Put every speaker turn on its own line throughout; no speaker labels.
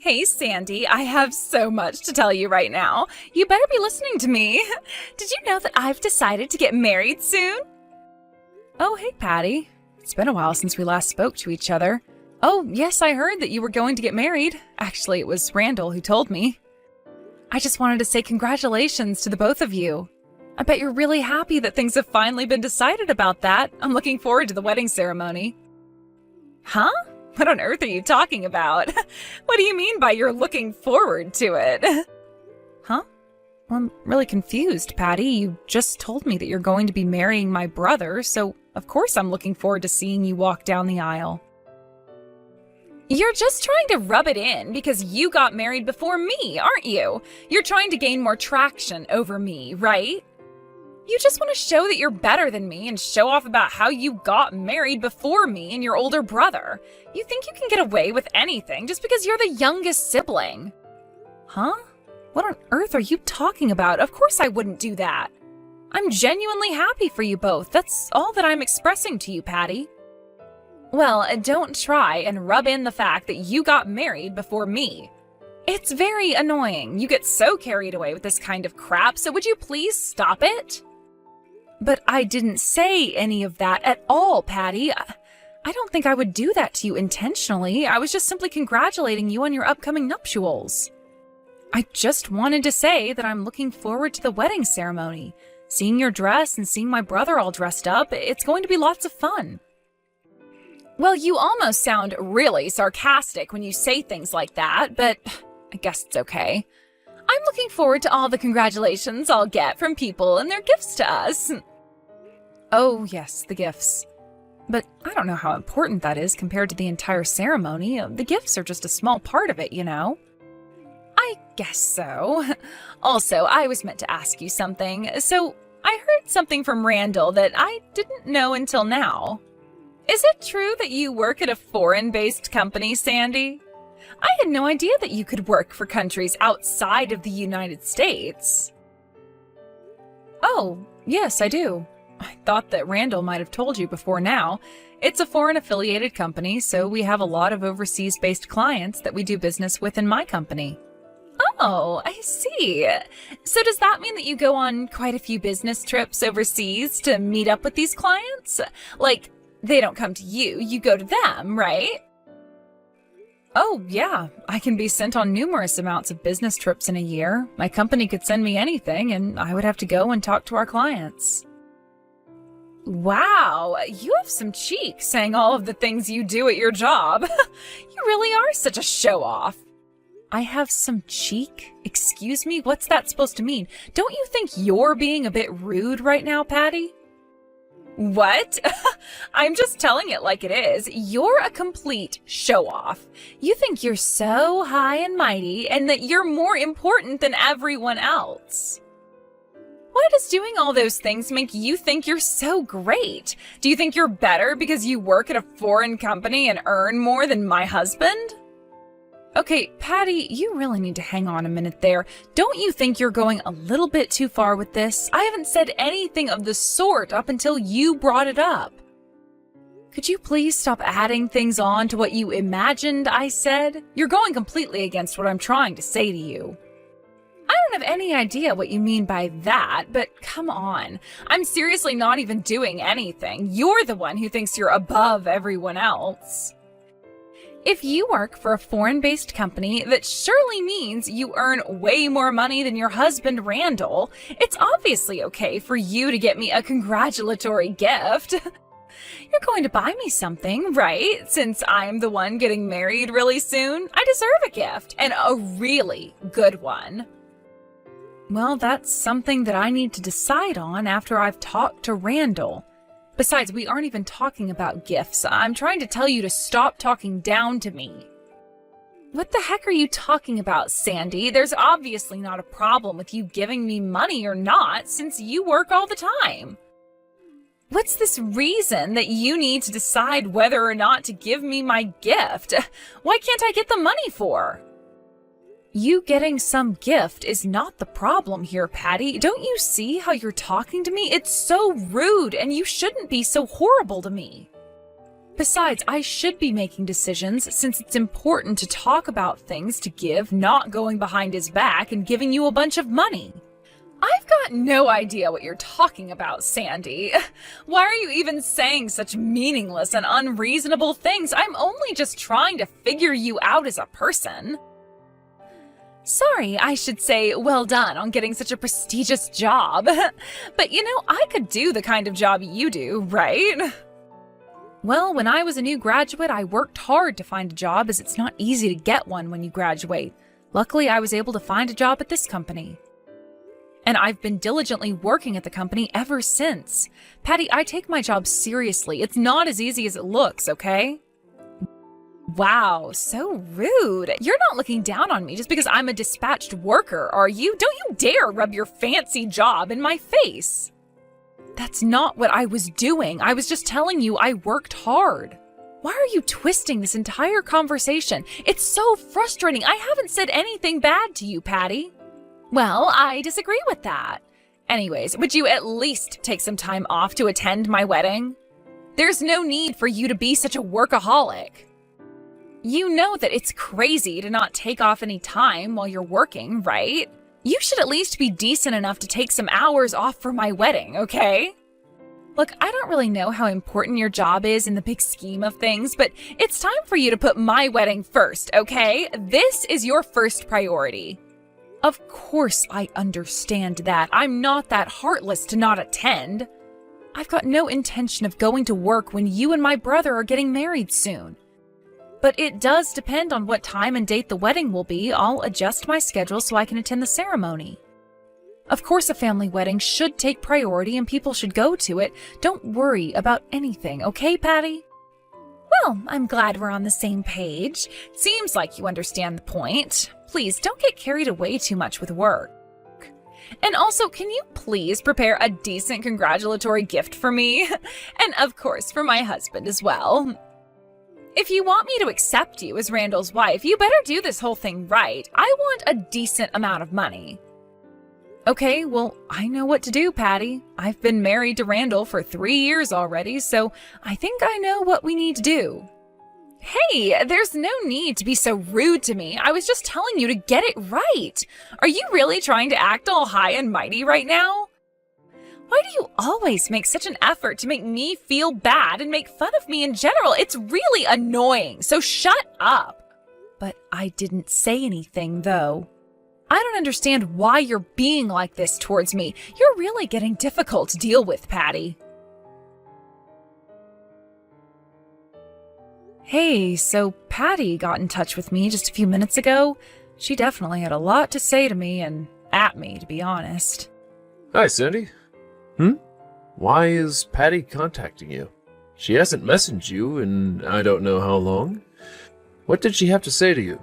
Hey, Sandy, I have so much to tell you right now. You better be listening to me. Did you know that I've decided to get married soon? Oh, hey, Patty. It's been a while since we last spoke to each other. Oh, yes, I heard that you were going to get married. Actually, it was Randall who told me. I just wanted to say congratulations to the both of you. I bet you're really happy that things have finally been decided about that. I'm looking forward to the wedding ceremony. Huh? What on earth are you talking about? What do you mean by you're looking forward to it? Huh? Well, I'm really confused, Patty. You just told me that you're going to be marrying my brother, so of course I'm looking forward to seeing you walk down the aisle. You're just trying to rub it in because you got married before me, aren't you? You're trying to gain more traction over me, right? You just want to show that you're better than me and show off about how you got married before me and your older brother. You think you can get away with anything just because you're the youngest sibling. Huh? What on earth are you talking about? Of course I wouldn't do that. I'm genuinely happy for you both. That's all that I'm expressing to you, Patty. Well, don't try and rub in the fact that you got married before me. It's very annoying. You get so carried away with this kind of crap, so would you please stop it? But I didn't say any of that at all, Patty. I don't think I would do that to you intentionally. I was just simply congratulating you on your upcoming nuptials. I just wanted to say that I'm looking forward to the wedding ceremony. Seeing your dress and seeing my brother all dressed up, it's going to be lots of fun. Well, you almost sound really sarcastic when you say things like that, but I guess it's okay. I'm looking forward to all the congratulations I'll get from people and their gifts to us. Oh, yes, the gifts. But I don't know how important that is compared to the entire ceremony. The gifts are just a small part of it, you know? I guess so. Also, I was meant to ask you something. So, I heard something from Randall that I didn't know until now. Is it true that you work at a foreign-based company, Sandy? I had no idea that you could work for countries outside of the United States. Oh, yes, I do. I thought that Randall might have told you before now. It's a foreign-affiliated company, so we have a lot of overseas-based clients that we do business with in my company. Oh, I see. So does that mean that you go on quite a few business trips overseas to meet up with these clients? Like, they don't come to you, you go to them, right? Oh, yeah. I can be sent on numerous amounts of business trips in a year. My company could send me anything, and I would have to go and talk to our clients. Wow, you have some cheek saying all of the things you do at your job. You really are such a show-off. I have some cheek? Excuse me? What's that supposed to mean? Don't you think you're being a bit rude right now, Patty? What? I'm just telling it like it is. You're a complete show-off. You think you're so high and mighty and that you're more important than everyone else. Why does doing all those things make you think you're so great? Do you think you're better because you work at a foreign company and earn more than my husband? Okay, Patty, you really need to hang on a minute there. Don't you think you're going a little bit too far with this? I haven't said anything of the sort up until you brought it up. Could you please stop adding things on to what you imagined I said? You're going completely against what I'm trying to say to you. I don't have any idea what you mean by that, but come on. I'm seriously not even doing anything. You're the one who thinks you're above everyone else. If you work for a foreign-based company, that surely means you earn way more money than your husband, Randall. It's obviously okay for you to get me a congratulatory gift. You're going to buy me something, right? Since I'm the one getting married really soon, I deserve a gift, and a really good one. Well, that's something that I need to decide on after I've talked to Randall. Besides, we aren't even talking about gifts. I'm trying to tell you to stop talking down to me. What the heck are you talking about, Sandy? There's obviously not a problem with you giving me money or not, since you work all the time. What's this reason that you need to decide whether or not to give me my gift? Why can't I get the money for? You getting some gift is not the problem here, Patty. Don't you see how you're talking to me? It's so rude, and you shouldn't be so horrible to me. Besides, I should be making decisions since it's important to talk about things to give, not going behind his back and giving you a bunch of money. I've got no idea what you're talking about, Sandy. Why are you even saying such meaningless and unreasonable things? I'm only just trying to figure you out as a person. Sorry, I should say well done on getting such a prestigious job. But I could do the kind of job you do, right? Well, when I was a new graduate, I worked hard to find a job as it's not easy to get one when you graduate. Luckily, I was able to find a job at this company. And I've been diligently working at the company ever since. Patty, I take my job seriously. It's not as easy as it looks, okay? Wow, so rude. You're not looking down on me just because I'm a dispatched worker, are you? Don't you dare rub your fancy job in my face. That's not what I was doing. I was just telling you I worked hard. Why are you twisting this entire conversation? It's so frustrating. I haven't said anything bad to you, Patty. Well, I disagree with that. Anyways, would you at least take some time off to attend my wedding? There's no need for you to be such a workaholic. You know that it's crazy to not take off any time while you're working, right? You should at least be decent enough to take some hours off for my wedding, okay? Look, I don't really know how important your job is in the big scheme of things, but it's time for you to put my wedding first, okay? This is your first priority. Of course I understand that. I'm not that heartless to not attend. I've got no intention of going to work when you and my brother are getting married soon. But it does depend on what time and date the wedding will be. I'll adjust my schedule so I can attend the ceremony. Of course, a family wedding should take priority and people should go to it. Don't worry about anything, okay, Patty? Well, I'm glad we're on the same page. Seems like you understand the point. Please don't get carried away too much with work. And also, can you please prepare a decent congratulatory gift for me? And of course, for my husband as well. If you want me to accept you as Randall's wife, you better do this whole thing right. I want a decent amount of money. Okay, well, I know what to do, Patty. I've been married to Randall for 3 years already, so I think I know what we need to do. Hey, there's no need to be so rude to me. I was just telling you to get it right. Are you really trying to act all high and mighty right now? Why do you always make such an effort to make me feel bad and make fun of me in general? It's really annoying, so shut up. But I didn't say anything, though. I don't understand why you're being like this towards me. You're really getting difficult to deal with, Patty. Hey, so Patty got in touch with me just a few minutes ago. She definitely had a lot to say to me and at me, to be honest.
Hi, Sandy. Why is Patty contacting you? She hasn't messaged you in I don't know how long. What did she have to say to you?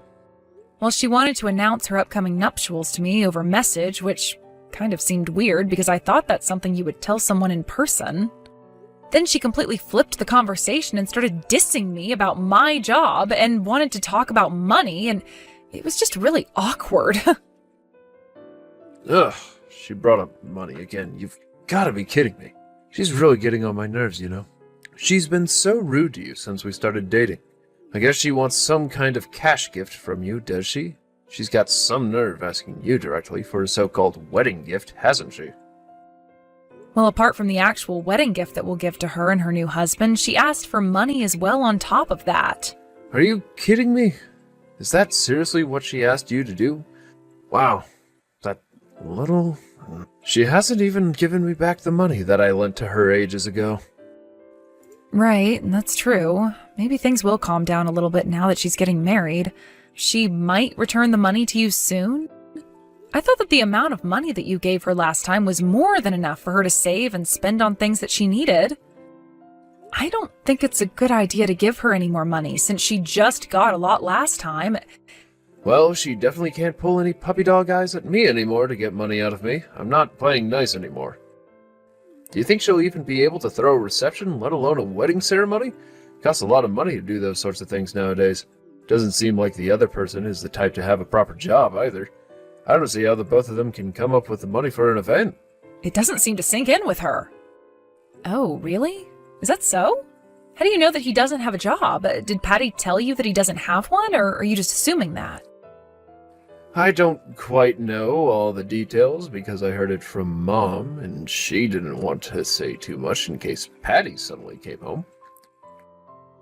Well, she wanted to announce her upcoming nuptials to me over message, which kind of seemed weird because I thought that's something you would tell someone in person. Then she completely flipped the conversation and started dissing me about my job and wanted to talk about money, and it was just really awkward.
Ugh, she brought up money again. You've got to be kidding me. She's really getting on my nerves, you know. She's been so rude to you since we started dating. I guess she wants some kind of cash gift from you, does she? She's got some nerve asking you directly for a so-called wedding gift, hasn't she?
Well, apart from the actual wedding gift that we'll give to her and her new husband, she asked for money as well on top of that.
Are you kidding me? Is that seriously what she asked you to do? Wow, that little... She hasn't even given me back the money that I lent to her ages ago.
Right, that's true. Maybe things will calm down a little bit now that she's getting married. She might return the money to you soon? I thought that the amount of money that you gave her last time was more than enough for her to save and spend on things that she needed. I don't think it's a good idea to give her any more money since she just got a lot last time.
Well, she definitely can't pull any puppy dog eyes at me anymore to get money out of me. I'm not playing nice anymore. Do you think she'll even be able to throw a reception, let alone a wedding ceremony? It costs a lot of money to do those sorts of things nowadays. Doesn't seem like the other person is the type to have a proper job either. I don't see how the both of them can come up with the money for an event.
It doesn't seem to sink in with her. Oh, really? Is that so? How do you know that he doesn't have a job? Did Patty tell you that he doesn't have one, or are you just assuming that?
I don't quite know all the details because I heard it from Mom, and she didn't want to say too much in case Patty suddenly came home.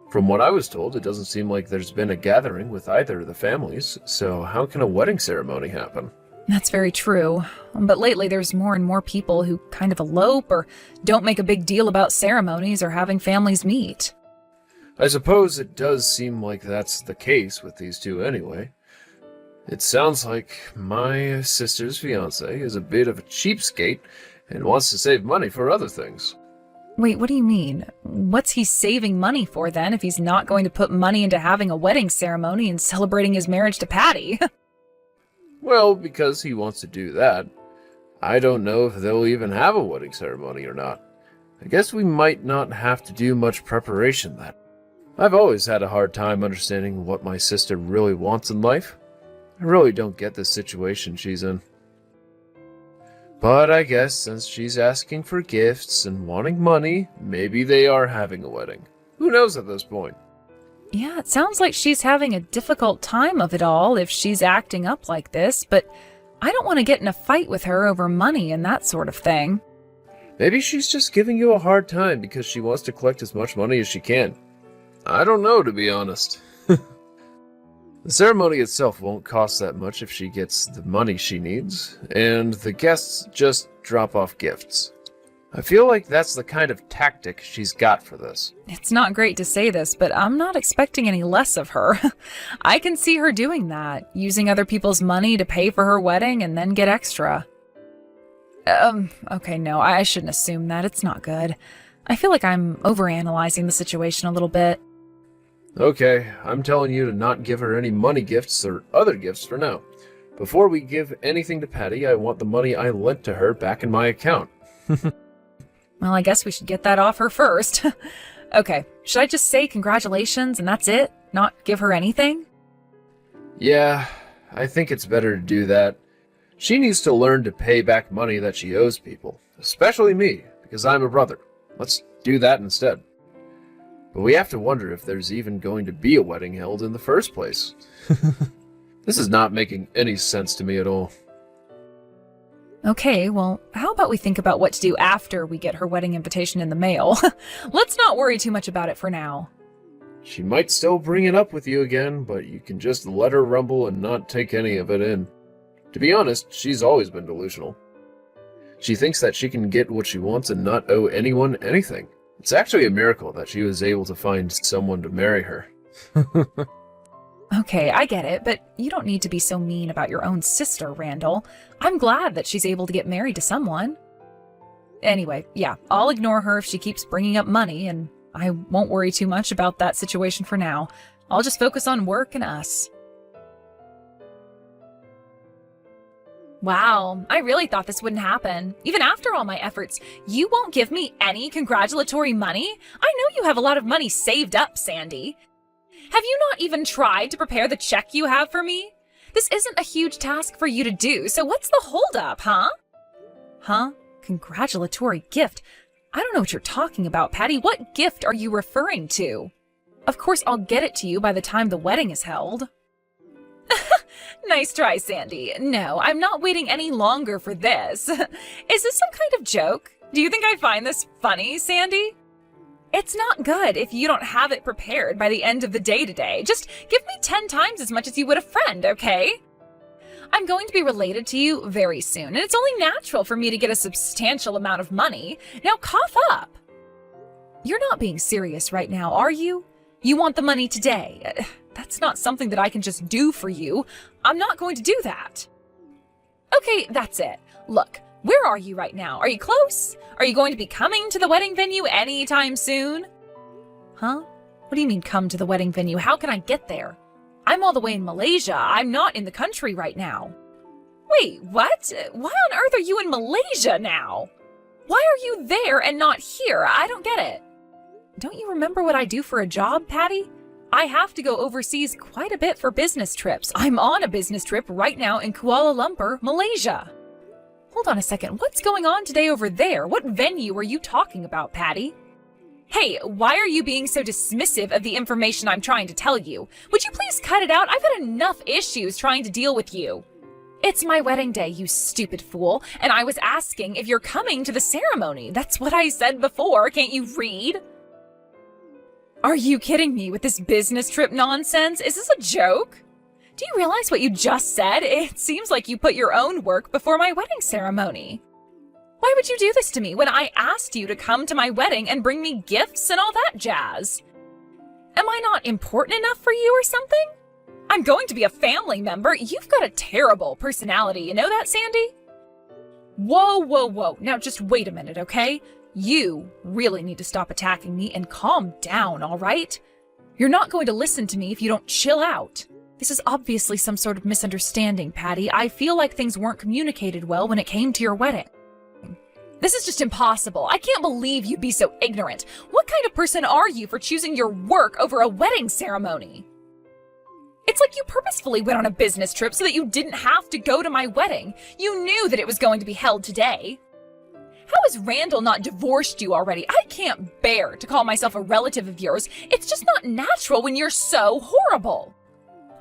From what I was told, it doesn't seem like there's been a gathering with either of the families, so how can a wedding ceremony happen?
That's very true. But lately there's more and more people who kind of elope or don't make a big deal about ceremonies or having families meet.
I suppose it does seem like that's the case with these two anyway. It sounds like my sister's fiancé is a bit of a cheapskate and wants to save money for other things.
Wait, what do you mean? What's he saving money for then if he's not going to put money into having a wedding ceremony and celebrating his marriage to Patty?
Well, because he wants to do that. I don't know if they'll even have a wedding ceremony or not. I guess we might not have to do much preparation then. I've always had a hard time understanding what my sister really wants in life. I really don't get the situation she's in. But I guess since she's asking for gifts and wanting money, maybe they are having a wedding. Who knows at this point?
Yeah, it sounds like she's having a difficult time of it all if she's acting up like this, but I don't want to get in a fight with her over money and that sort of thing.
Maybe she's just giving you a hard time because she wants to collect as much money as she can. I don't know, to be honest. The ceremony itself won't cost that much if she gets the money she needs, and the guests just drop off gifts. I feel like that's the kind of tactic she's got for this.
It's not great to say this, but I'm not expecting any less of her. I can see her doing that, using other people's money to pay for her wedding and then get extra. Okay, no, I shouldn't assume that. It's not good. I feel like I'm overanalyzing the situation a little bit.
Okay, I'm telling you to not give her any money gifts or other gifts for now. Before we give anything to Patty, I want the money I lent to her back in my account.
Well, I guess we should get that off her first. Okay, should I just say congratulations and that's it? Not give her anything?
Yeah, I think it's better to do that. She needs to learn to pay back money that she owes people, especially me, because I'm a brother. Let's do that instead. But we have to wonder if there's even going to be a wedding held in the first place. This is not making any sense to me at all.
Okay, well, how about we think about what to do after we get her wedding invitation in the mail? Let's not worry too much about it for now.
She might still bring it up with you again, but you can just let her rumble and not take any of it in. To be honest, she's always been delusional. She thinks that she can get what she wants and not owe anyone anything. It's actually a miracle that she was able to find someone to marry her.
Okay, I get it, but you don't need to be so mean about your own sister, Randall. I'm glad that she's able to get married to someone. Anyway, yeah, I'll ignore her if she keeps bringing up money, and I won't worry too much about that situation for now. I'll just focus on work and us. Wow, I really thought this wouldn't happen. Even after all my efforts, you won't give me any congratulatory money? I know you have a lot of money saved up, Sandy. Have you not even tried to prepare the check you have for me? This isn't a huge task for you to do, so what's the holdup, huh? Huh? Congratulatory gift? I don't know what you're talking about, Patty. What gift are you referring to? Of course, I'll get it to you by the time the wedding is held. Nice try, Sandy. No, I'm not waiting any longer for this. Is this some kind of joke? Do you think I find this funny, Sandy? It's not good if you don't have it prepared by the end of the day today. Just give me 10 times as much as you would a friend, okay? I'm going to be related to you very soon, and it's only natural for me to get a substantial amount of money. Now cough up. You're not being serious right now, are you? You want the money today. That's not something that I can just do for you. I'm not going to do that. Okay, that's it. Look, where are you right now? Are you close? Are you going to be coming to the wedding venue anytime soon? Huh? What do you mean come to the wedding venue? How can I get there? I'm all the way in Malaysia. I'm not in the country right now. Wait, what? Why on earth are you in Malaysia now? Why are you there and not here? I don't get it. Don't you remember what I do for a job, Patty? I have to go overseas quite a bit for business trips. I'm on a business trip right now in Kuala Lumpur, Malaysia. Hold on a second. What's going on today over there? What venue are you talking about, Patty? Hey, why are you being so dismissive of the information I'm trying to tell you? Would you please cut it out? I've had enough issues trying to deal with you. It's my wedding day, you stupid fool, and I was asking if you're coming to the ceremony. That's what I said before. Can't you read? Are you kidding me with this business trip nonsense? Is this a joke? Do you realize what you just said? It seems like you put your own work before my wedding ceremony. Why would you do this to me when I asked you to come to my wedding and bring me gifts and all that jazz? Am I not important enough for you or something? I'm going to be a family member. You've got a terrible personality. You know that, Sandy? Whoa, whoa, whoa. Now just wait a minute, okay? You really need to stop attacking me and calm down, all right? You're not going to listen to me if you don't chill out. This is obviously some sort of misunderstanding, Patty. I feel like things weren't communicated well when it came to your wedding. This is just impossible. I can't believe you'd be so ignorant. What kind of person are you for choosing your work over a wedding ceremony? It's like you purposefully went on a business trip so that you didn't have to go to my wedding. You knew that it was going to be held today. How has Randall not divorced you already? I can't bear to call myself a relative of yours. It's just not natural when you're so horrible.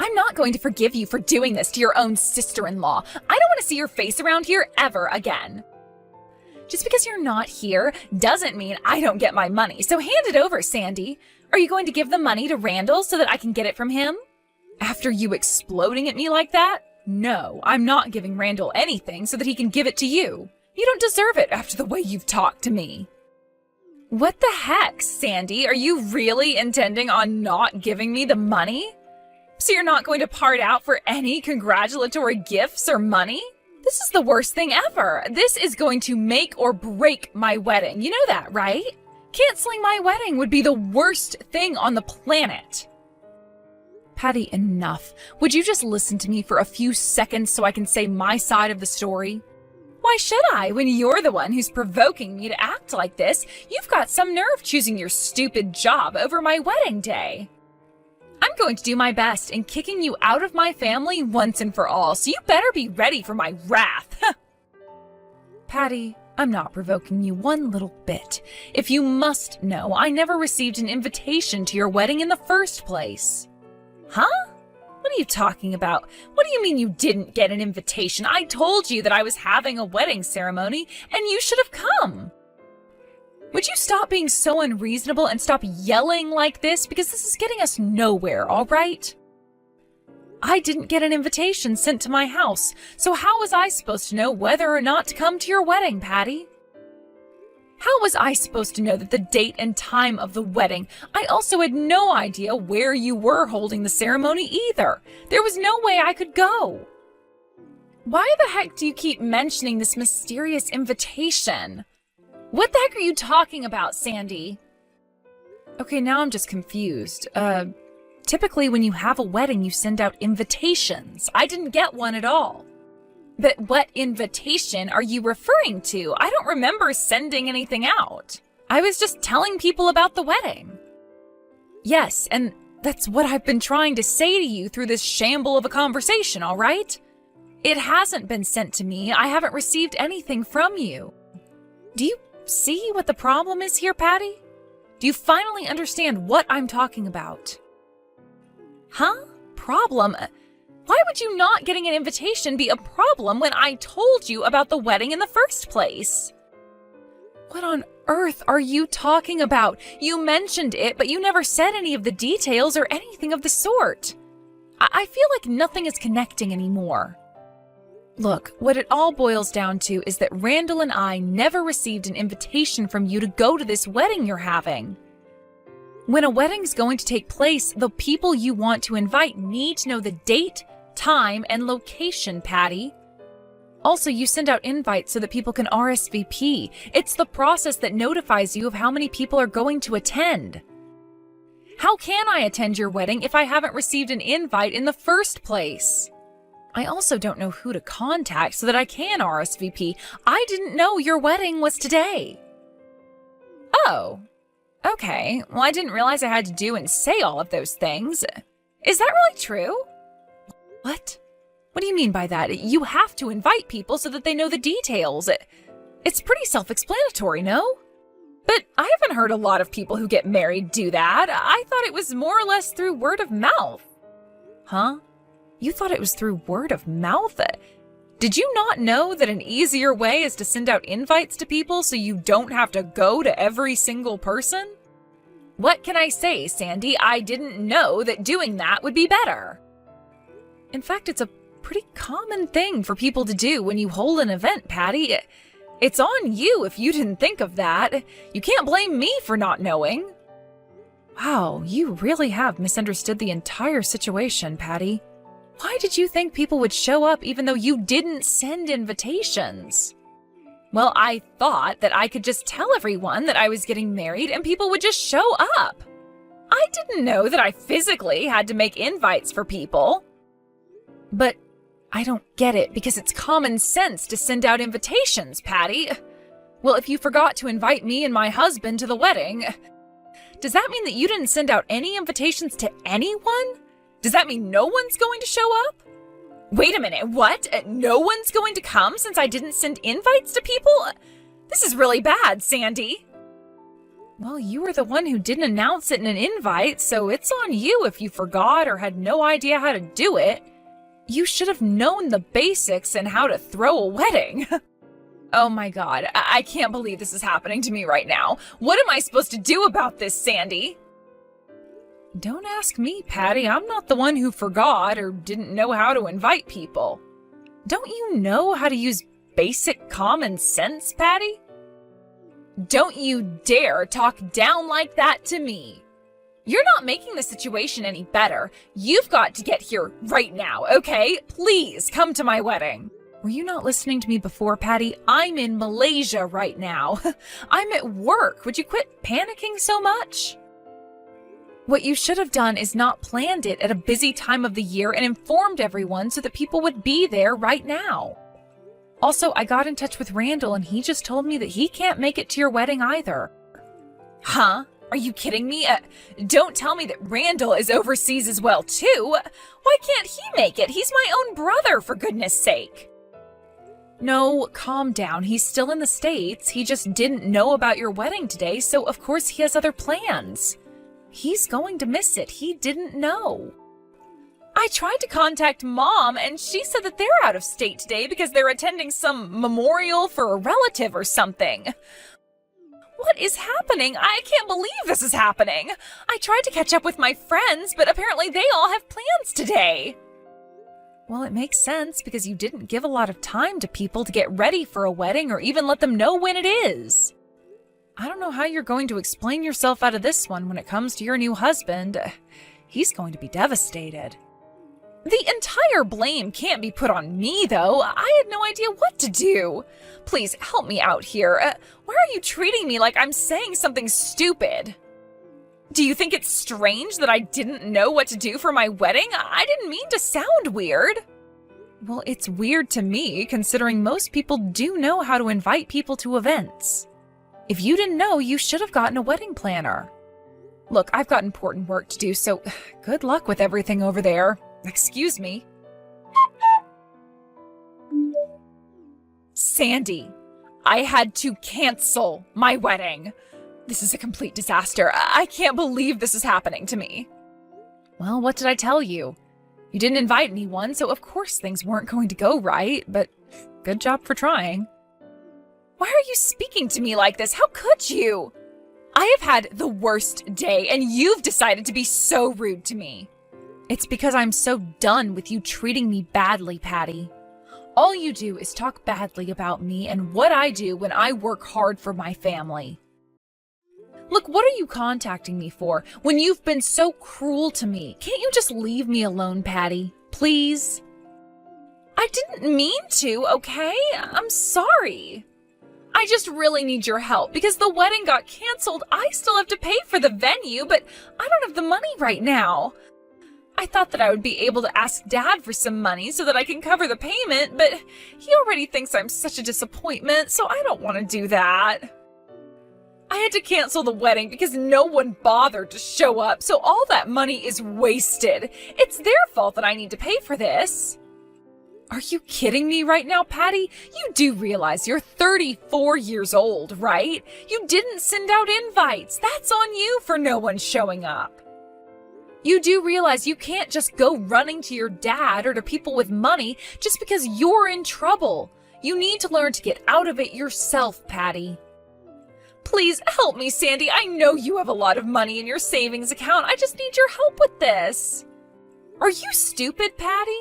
I'm not going to forgive you for doing this to your own sister-in-law. I don't want to see your face around here ever again. Just because you're not here doesn't mean I don't get my money, so hand it over, Sandy. Are you going to give the money to Randall so that I can get it from him? After you exploding at me like that? No, I'm not giving Randall anything so that he can give it to you. You don't deserve it after the way you've talked to me. What the heck, Sandy? Are you really intending on not giving me the money? So you're not going to part out for any congratulatory gifts or money? This is the worst thing ever. This is going to make or break my wedding. You know that, right? Canceling my wedding would be the worst thing on the planet. Patty, enough. Would you just listen to me for a few seconds so I can say my side of the story? Why should I, when you're the one who's provoking me to act like this? You've got some nerve choosing your stupid job over my wedding day. I'm going to do my best in kicking you out of my family once and for all, so you better be ready for my wrath. Patty, I'm not provoking you one little bit. If you must know, I never received an invitation to your wedding in the first place. Huh? What are you talking about? What do you mean you didn't get an invitation? I told you that I was having a wedding ceremony, and you should have come. Would you stop being so unreasonable and stop yelling like this? Because this is getting us nowhere, all right? I didn't get an invitation sent to my house, so how was I supposed to know whether or not to come to your wedding, Patty? How was I supposed to know that the date and time of the wedding? I also had no idea where you were holding the ceremony either. There was no way I could go. Why the heck do you keep mentioning this mysterious invitation? What the heck are you talking about, Sandy? Okay, now I'm just confused. Typically when you have a wedding, you send out invitations. I didn't get one at all. But what invitation are you referring to? I don't remember sending anything out. I was just telling people about the wedding. Yes, and that's what I've been trying to say to you through this shamble of a conversation, all right? It hasn't been sent to me. I haven't received anything from you. Do you see what the problem is here, Patty? Do you finally understand what I'm talking about? Huh? Problem? Why would you not getting an invitation be a problem when I told you about the wedding in the first place? What on earth are you talking about? You mentioned it, but you never said any of the details or anything of the sort. I feel like nothing is connecting anymore. Look, what it all boils down to is that Randall and I never received an invitation from you to go to this wedding you're having. When a wedding's going to take place, the people you want to invite need to know the date, time, and location, Patty. Also, you send out invites so that people can RSVP. It's the process that notifies you of how many people are going to attend. How can I attend your wedding if I haven't received an invite in the first place? I also don't know who to contact so that I can RSVP. I didn't know your wedding was today. Oh, okay. Well, I didn't realize I had to do and say all of those things. Is that really true? What? What do you mean by that? You have to invite people so that they know the details. It's pretty self-explanatory, no? But I haven't heard a lot of people who get married do that. I thought it was more or less through word of mouth. Huh? You thought it was through word of mouth? Did you not know that an easier way is to send out invites to people so you don't have to go to every single person? What can I say, Sandy? I didn't know that doing that would be better. In fact, it's a pretty common thing for people to do when you hold an event, Patty. It's on you if you didn't think of that. You can't blame me for not knowing. Wow, you really have misunderstood the entire situation, Patty. Why did you think people would show up even though you didn't send invitations? Well, I thought that I could just tell everyone that I was getting married and people would just show up. I didn't know that I physically had to make invites for people. But I don't get it because it's common sense to send out invitations, Patty. Well, if you forgot to invite me and my husband to the wedding, does that mean that you didn't send out any invitations to anyone? Does that mean no one's going to show up? Wait a minute, what? No one's going to come since I didn't send invites to people? This is really bad, Sandy. Well, you were the one who didn't announce it in an invite, so it's on you if you forgot or had no idea how to do it. You should have known the basics and how to throw a wedding. Oh my God, I can't believe this is happening to me right now. What am I supposed to do about this, Sandy? Don't ask me, Patty. I'm not the one who forgot or didn't know how to invite people. Don't you know how to use basic common sense, Patty? Don't you dare talk down like that to me. You're not making the situation any better. You've got to get here right now, okay? Please come to my wedding. Were you not listening to me before, Patty? I'm in Malaysia right now. I'm at work. Would you quit panicking so much? What you should have done is not planned it at a busy time of the year and informed everyone so that people would be there right now. Also, I got in touch with Randall and he just told me that he can't make it to your wedding either. Huh? Are you kidding me? Don't tell me that Randall is overseas as well, too. Why can't he make it? He's my own brother, for goodness sake. No, calm down. He's still in the States. He just didn't know about your wedding today, so of course he has other plans. He's going to miss it. He didn't know. I tried to contact Mom, and she said that they're out of state today because they're attending some memorial for a relative or something. What is happening? I can't believe this is happening. I tried to catch up with my friends, but apparently they all have plans today. Well, it makes sense because you didn't give a lot of time to people to get ready for a wedding or even let them know when it is. I don't know how you're going to explain yourself out of this one when it comes to your new husband. He's going to be devastated. The entire blame can't be put on me, though. I had no idea what to do. Please help me out here. Why are you treating me like I'm saying something stupid? Do you think it's strange that I didn't know what to do for my wedding? I didn't mean to sound weird. Well, it's weird to me, considering most people do know how to invite people to events. If you didn't know, you should have gotten a wedding planner. Look, I've got important work to do, so good luck with everything over there. Excuse me. Sandy, I had to cancel my wedding. This is a complete disaster. I can't believe this is happening to me. Well, what did I tell you? You didn't invite anyone, so of course things weren't going to go right, but good job for trying. Why are you speaking to me like this? How could you? I have had the worst day, and you've decided to be so rude to me. It's because I'm so done with you treating me badly, Patty. All you do is talk badly about me and what I do when I work hard for my family. Look, what are you contacting me for when you've been so cruel to me? Can't you just leave me alone, Patty? Please? I didn't mean to, okay? I'm sorry. I just really need your help because the wedding got canceled. I still have to pay for the venue, but I don't have the money right now. I thought that I would be able to ask Dad for some money so that I can cover the payment, but he already thinks I'm such a disappointment, so I don't want to do that. I had to cancel the wedding because no one bothered to show up, so all that money is wasted. It's their fault that I need to pay for this. Are you kidding me right now, Patty? You do realize you're 34 years old, right? You didn't send out invites. That's on you for no one showing up. You do realize you can't just go running to your dad or to people with money just because you're in trouble. You need to learn to get out of it yourself, Patty. Please help me, Sandy. I know you have a lot of money in your savings account. I just need your help with this. Are you stupid, Patty?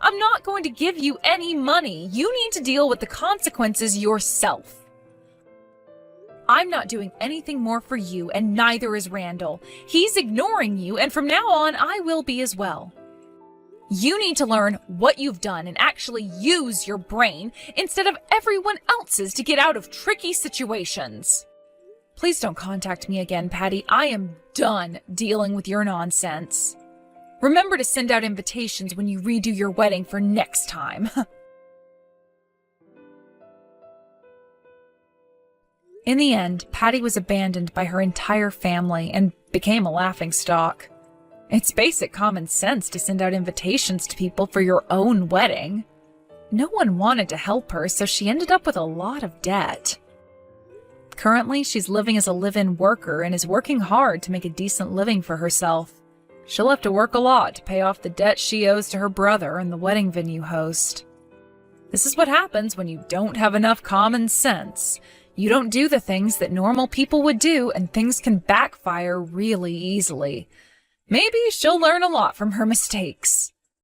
I'm not going to give you any money. You need to deal with the consequences yourself. I'm not doing anything more for you, and neither is Randall. He's ignoring you, and from now on, I will be as well. You need to learn what you've done and actually use your brain instead of everyone else's to get out of tricky situations. Please don't contact me again, Patty. I am done dealing with your nonsense. Remember to send out invitations when you redo your wedding for next time. In the end, Patty was abandoned by her entire family and became a laughingstock. It's basic common sense to send out invitations to people for your own wedding. No one wanted to help her, so she ended up with a lot of debt. Currently, she's living as a live-in worker and is working hard to make a decent living for herself. She'll have to work a lot to pay off the debt she owes to her brother and the wedding venue host. This is what happens when you don't have enough common sense. You don't do the things that normal people would do, and things can backfire really easily. Maybe she'll learn a lot from her mistakes.